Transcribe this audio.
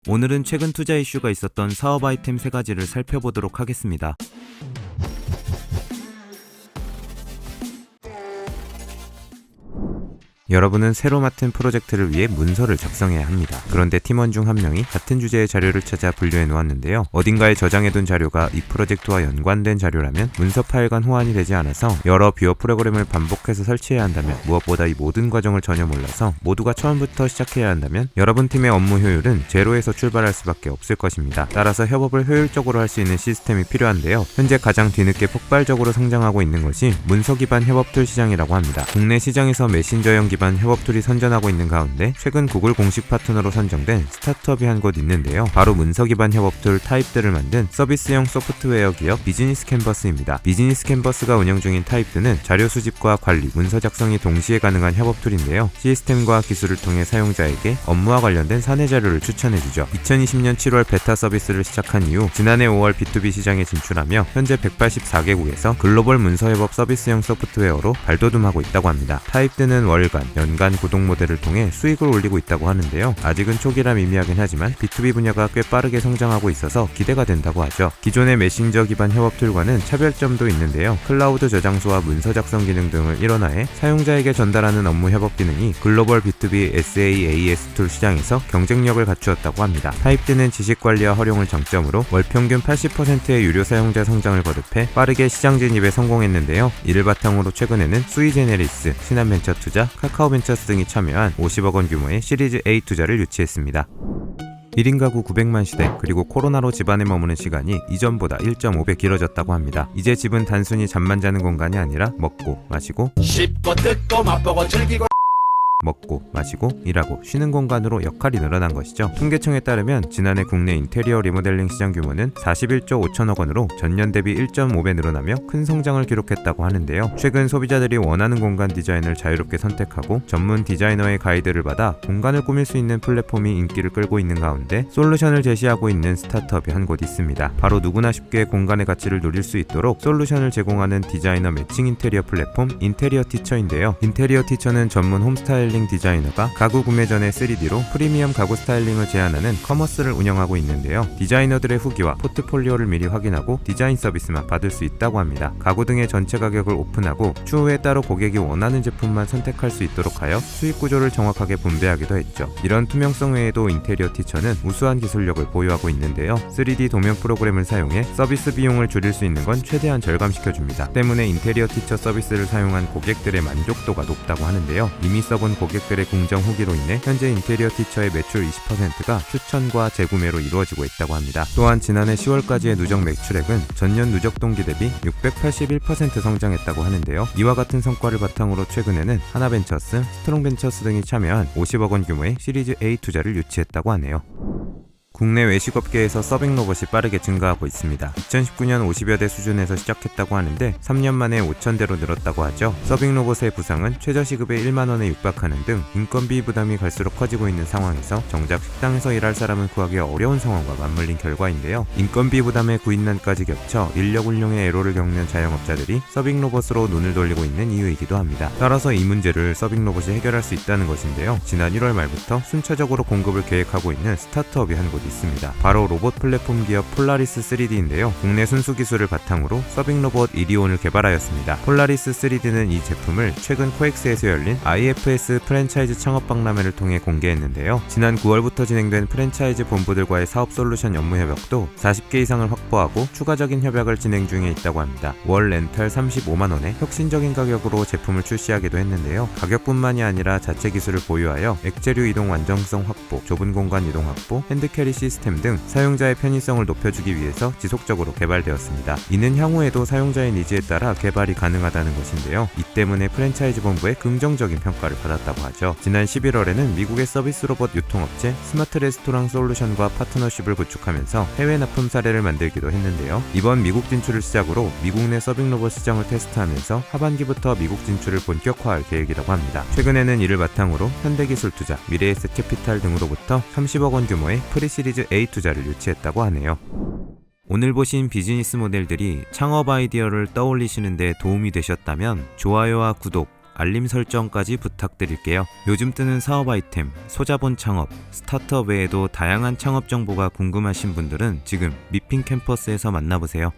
오늘은 최근 투자 이슈가 있었던 사업 아이템 3가지를 살펴보도록 하겠습니다. 여러분은 새로 맡은 프로젝트를 위해 문서를 작성해야 합니다. 그런데 팀원 중 한 명이 같은 주제의 자료를 찾아 분류해 놓았는데요. 어딘가에 저장해둔 자료가 이 프로젝트와 연관된 자료라면 문서 파일 간 호환이 되지 않아서 여러 뷰어 프로그램을 반복해서 설치해야 한다면, 무엇보다 이 모든 과정을 전혀 몰라서 모두가 처음부터 시작해야 한다면 여러분 팀의 업무 효율은 제로에서 출발할 수밖에 없을 것입니다. 따라서 협업을 효율적으로 할 수 있는 시스템이 필요한데요. 현재 가장 뒤늦게 폭발적으로 성장하고 있는 것이 문서 기반 협업 툴 시장이라고 합니다. 국내 시장에서 메신저형 기반 협업 툴이 선전하고 있는 가운데 최근 구글 공식 파트너로 선정된 스타트업이 한 곳 있는데요. 바로 문서 기반 협업 툴 타입드를 만든 서비스형 소프트웨어 기업 비즈니스 캔버스입니다. 비즈니스 캔버스가 운영 중인 타입드는 자료 수집과 관리, 문서 작성이 동시에 가능한 협업 툴인데요. 시스템과 기술을 통해 사용자에게 업무와 관련된 사내 자료를 추천해주죠. 2020년 7월 베타 서비스를 시작한 이후 지난해 5월 B2B 시장에 진출하며 현재 184개국에서 글로벌 문서 협업 서비스형 소프트웨어로 발돋움하고 있다고 합니다. 타입드는 월간, 연간 구독 모델을 통해 수익을 올리고 있다고 하는데요. 아직은 초기라 미미하긴 하지만 B2B 분야가 꽤 빠르게 성장하고 있어서 기대가 된다고 하죠. 기존의 메신저 기반 협업 툴과는 차별점도 있는데요. 클라우드 저장소와 문서 작성 기능 등을 일원화해 사용자에게 전달하는 업무 협업 기능이 글로벌 B2B SaaS 툴 시장에서 경쟁력을 갖추었다고 합니다. 타입드는 지식 관리와 활용을 장점으로 월 평균 80%의 유료 사용자 성장을 거듭해 빠르게 시장 진입에 성공했는데요. 이를 바탕으로 최근에는 수이제네리스, 신한벤처투자, 카카오벤처스 등이 참여한 50억 원 규모의 시리즈 A 투자를 유치했습니다. 1인 가구 900만 시대, 그리고 코로나로 집안에 머무는 시간이 이전보다 1.5배 길어졌다고 합니다. 이제 집은 단순히 잠만 자는 공간이 아니라 먹고 마시고 씹고 뜯고 맛보고 즐기고 먹고, 마시고, 일하고, 쉬는 공간으로 역할이 늘어난 것이죠. 통계청에 따르면 지난해 국내 인테리어 리모델링 시장 규모는 41조 5천억 원으로 전년 대비 1.5배 늘어나며 큰 성장을 기록했다고 하는데요. 최근 소비자들이 원하는 공간 디자인을 자유롭게 선택하고 전문 디자이너의 가이드를 받아 공간을 꾸밀 수 있는 플랫폼이 인기를 끌고 있는 가운데 솔루션을 제시하고 있는 스타트업이 한 곳 있습니다. 바로 누구나 쉽게 공간의 가치를 누릴 수 있도록 솔루션을 제공하는 디자이너 매칭 인테리어 플랫폼 인테리어 티처인데요. 인테리어 티처는 전문 홈스타일 디자이너가 가구 구매 전에 3D로 프리미엄 가구 스타일링을 제안하는 커머스를 운영하고 있는데요. 디자이너들의 후기와 포트폴리오를 미리 확인하고 디자인 서비스만 받을 수 있다고 합니다. 가구 등의 전체 가격을 오픈하고 추후에 따로 고객이 원하는 제품만 선택할 수 있도록 하여 수익 구조를 정확하게 분배하기도 했죠. 이런 투명성 외에도 인테리어 티처는 우수한 기술력을 보유하고 있는데요. 3D 도면 프로그램을 사용해 서비스 비용을 줄일 수 있는 건 최대한 절감시켜줍니다. 때문에 인테리어 티처 서비스를 사용한 고객들의 만족도가 높다고 하는데요. 이미 써본 고객들의 긍정 후기로 인해 현재 인테리어 티처의 매출 20%가 추천과 재구매로 이루어지고 있다고 합니다. 또한 지난해 10월까지의 누적 매출액은 전년 누적 동기 대비 681% 성장했다고 하는데요. 이와 같은 성과를 바탕으로 최근에는 하나벤처스, 스트롱벤처스 등이 참여한 50억 원 규모의 시리즈 A 투자를 유치했다고 하네요. 국내 외식업계에서 서빙 로봇이 빠르게 증가하고 있습니다. 2019년 50여 대 수준에서 시작했다고 하는데 3년 만에 5,000대로 늘었다고 하죠. 서빙 로봇의 부상은 최저시급의 1만 원에 육박하는 등 인건비 부담이 갈수록 커지고 있는 상황에서 정작 식당에서 일할 사람을 구하기 어려운 상황과 맞물린 결과인데요. 인건비 부담에 구인난까지 겹쳐 인력 운용에 애로를 겪는 자영업자들이 서빙 로봇으로 눈을 돌리고 있는 이유이기도 합니다. 따라서 이 문제를 서빙 로봇이 해결할 수 있다는 것인데요. 지난 1월 말부터 순차적으로 공급을 계획하고 있는 스타트업이 한 곳 있습니다. 바로 로봇 플랫폼 기업 폴라리스 3D인데요. 국내 순수 기술을 바탕으로 서빙 로봇 이리온을 개발하였습니다. 폴라리스 3D는 이 제품을 최근 코엑스에서 열린 IFS 프랜차이즈 창업 박람회를 통해 공개했는데요. 지난 9월부터 진행된 프랜차이즈 본부들과의 사업 솔루션 업무 협약도 40개 이상을 확보하고 추가적인 협약을 진행 중에 있다고 합니다. 월 렌탈 35만 원에 혁신적인 가격으로 제품을 출시하기도 했는데요. 가격뿐만이 아니라 자체 기술을 보유하여 액체류 이동 완전성 확보, 좁은 공간 이동 확보, 핸드캐리 시스템 등 사용자의 편의성을 높여주기 위해서 지속적으로 개발되었습니다. 이는 향후에도 사용자의 니즈에 따라 개발이 가능하다는 것인데요. 이 때문에 프랜차이즈 본부의 긍정적인 평가를 받았다고 하죠. 지난 11월에는 미국의 서비스 로봇 유통업체 스마트 레스토랑 솔루션과 파트너십을 구축하면서 해외 납품 사례를 만들기도 했는데요. 이번 미국 진출을 시작으로 미국 내 서빙 로봇 시장을 테스트하면서 하반기부터 미국 진출을 본격화할 계획이라고 합니다. 최근에는 이를 바탕으로 현대기술투자, 미래에셋캐피탈 등으로부터 30억 원 규모의 프리시리즈 A 투자를 유치했다고 하네요. 오늘 보신 비즈니스 모델들이 창업 아이디어를 떠올리시는 데 도움이 되셨다면 좋아요와 구독, 알림 설정까지 부탁드릴게요. 요즘 뜨는 사업 아이템, 소자본 창업, 스타트업 외에도 다양한 창업 정보가 궁금하신 분들은 지금 미핑 캠퍼스에서 만나보세요.